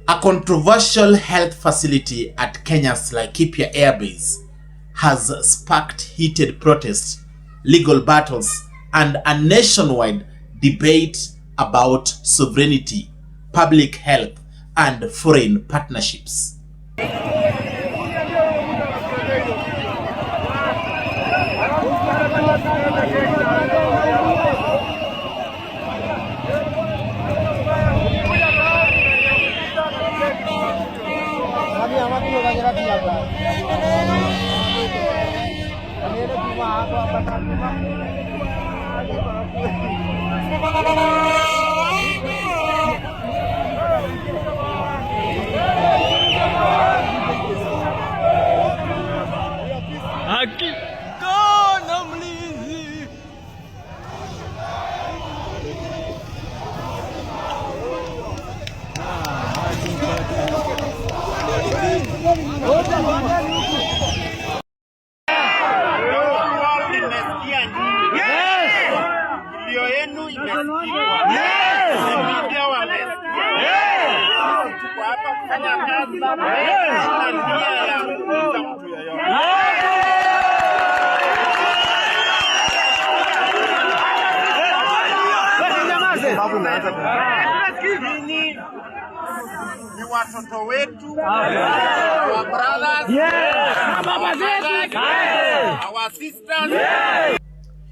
A controversial health facility at Kenya's Laikipia Air Base has sparked heated protests, legal battles, and a nationwide debate about sovereignty, public health, and foreign partnerships. Ni watoto wetu, our brothers, our sisters.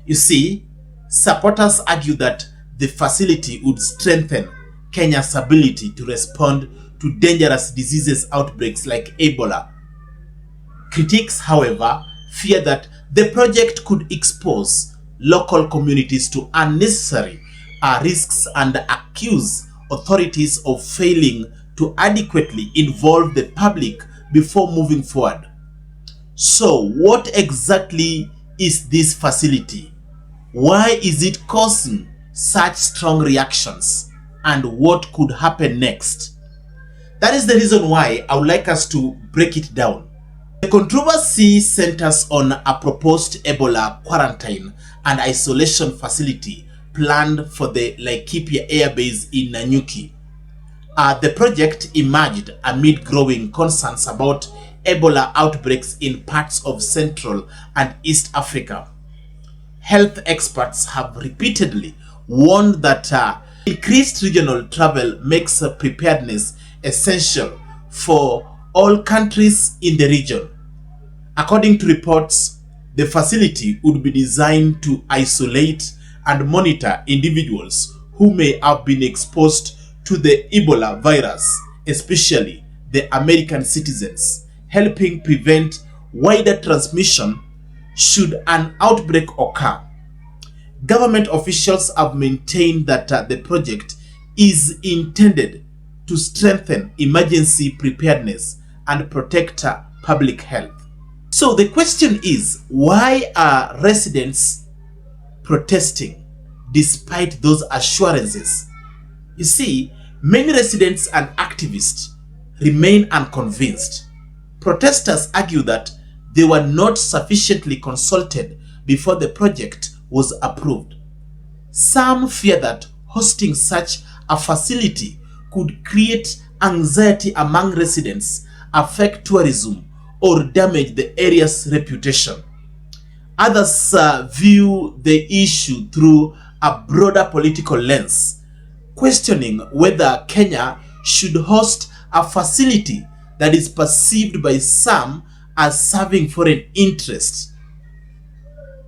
You see, supporters argue that the facility would strengthen Kenya's ability to respond to dangerous diseases outbreaks like Ebola. Critics, however, fear that the project could expose local communities to unnecessary risks and accuse authorities of failing to adequately involve the public before moving forward. So, what exactly is this facility? Why is it causing such strong reactions? And what could happen next? That is the reason why I would like us to break it down. The controversy centers on a proposed Ebola quarantine and isolation facility planned for the Laikipia Air Base in Nanyuki. The project emerged amid growing concerns about Ebola outbreaks in parts of Central and East Africa. Health experts have repeatedly warned that increased regional travel makes preparedness essential for all countries in the region. According to reports, the facility would be designed to isolate and monitor individuals who may have been exposed to the Ebola virus, especially the American citizens, helping prevent wider transmission should an outbreak occur. Government officials have maintained that the project is intended to strengthen emergency preparedness and protect public health. So the question is, why are residents protesting despite those assurances? You see, many residents and activists remain unconvinced. Protesters argue that they were not sufficiently consulted before the project was approved. Some fear that hosting such a facility could create anxiety among residents, affect tourism, or damage the area's reputation. Others view the issue through a broader political lens, questioning whether Kenya should host a facility that is perceived by some as serving foreign interests.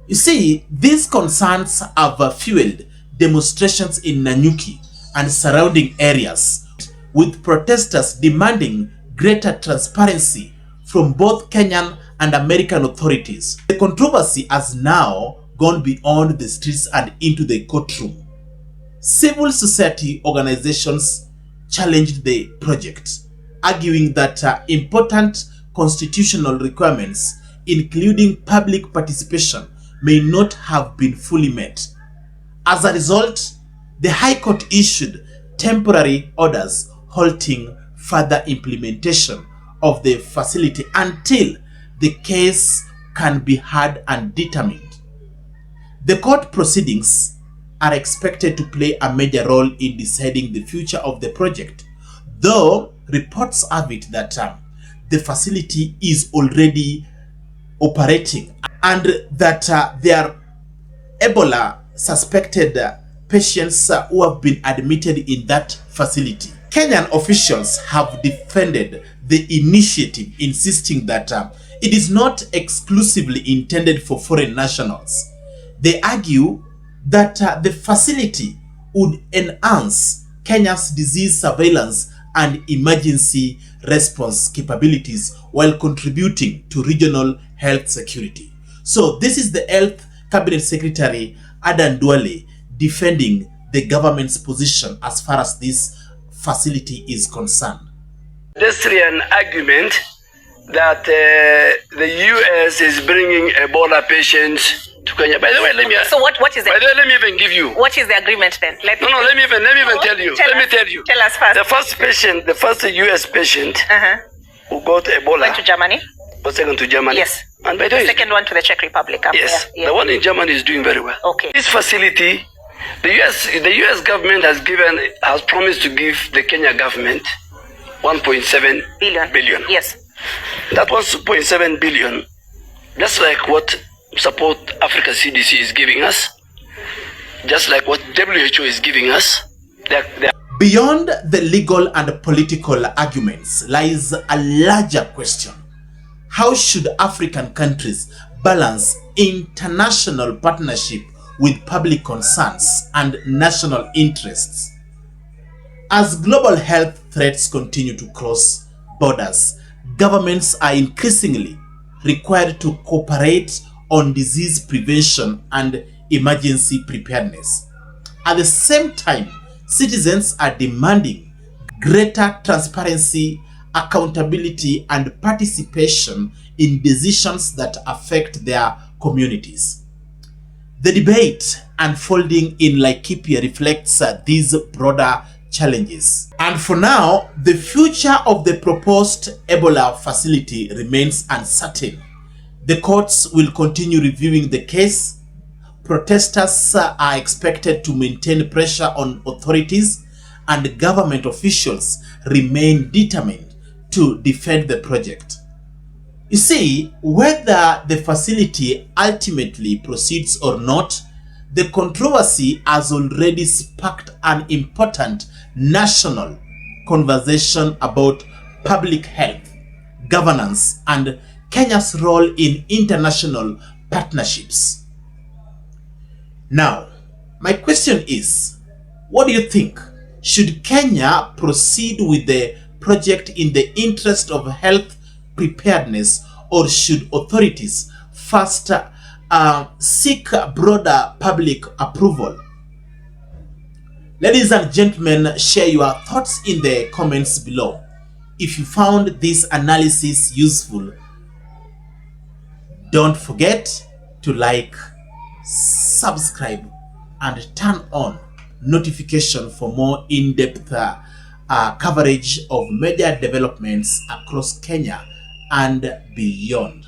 You see, these concerns have fueled demonstrations in Nanyuki and surrounding areas, with protesters demanding greater transparency from both Kenyan and American authorities. The controversy has now gone beyond the streets and into the courtroom. Civil society organizations challenged the project, arguing that important constitutional requirements, including public participation, may not have been fully met. As a result, the High Court issued temporary orders halting further implementation of the facility until the case can be heard and determined. The court proceedings are expected to play a major role in deciding the future of the project, though reports have it that the facility is already operating and that there are Ebola suspected patients who have been admitted in that facility. Kenyan officials have defended the initiative, insisting that it is not exclusively intended for foreign nationals. They argue that the facility would enhance Kenya's disease surveillance and emergency response capabilities while contributing to regional health security. So this is the Health Cabinet Secretary Adan Duale defending the government's position as far as this facility is concerned. Pedestrian argument that the U.S. is bringing Ebola patients to Kenya. By the way, let me. So what is it? By the way, let me even give you. What is the agreement then? Let me even tell you. Let me tell you. Tell us first. The first U.S. patient who got Ebola went to Germany. Was taken to Germany. Yes. And by the way, second one to the Czech Republic. Yes. Yeah. The one in Germany is doing very well. Okay. This facility, the U.S. government has promised to give the Kenya government 1.7 billion. Yes. That 1.7 billion, just like what support Africa CDC is giving us, just like what WHO is giving us. Beyond the legal and political arguments lies a larger question. How should African countries balance international partnership with public concerns and national interests? As global health threats continue to cross borders, governments are increasingly required to cooperate on disease prevention and emergency preparedness. At the same time, citizens are demanding greater transparency, accountability, and participation in decisions that affect their communities. The debate unfolding in Laikipia reflects these broader challenges. And for now, the future of the proposed Ebola facility remains uncertain. The courts will continue reviewing the case. Protesters are expected to maintain pressure on authorities, and government officials remain determined to defend the project. You see, whether the facility ultimately proceeds or not, the controversy has already sparked an important national conversation about public health, governance, and Kenya's role in international partnerships. Now, my question is, what do you think? Should Kenya proceed with the project in the interest of health preparedness, or should authorities first seek broader public approval? Ladies and gentlemen, share your thoughts in the comments below. If you found this analysis useful, don't forget to like, subscribe, and turn on notification for more in-depth coverage of major developments across Kenya and beyond.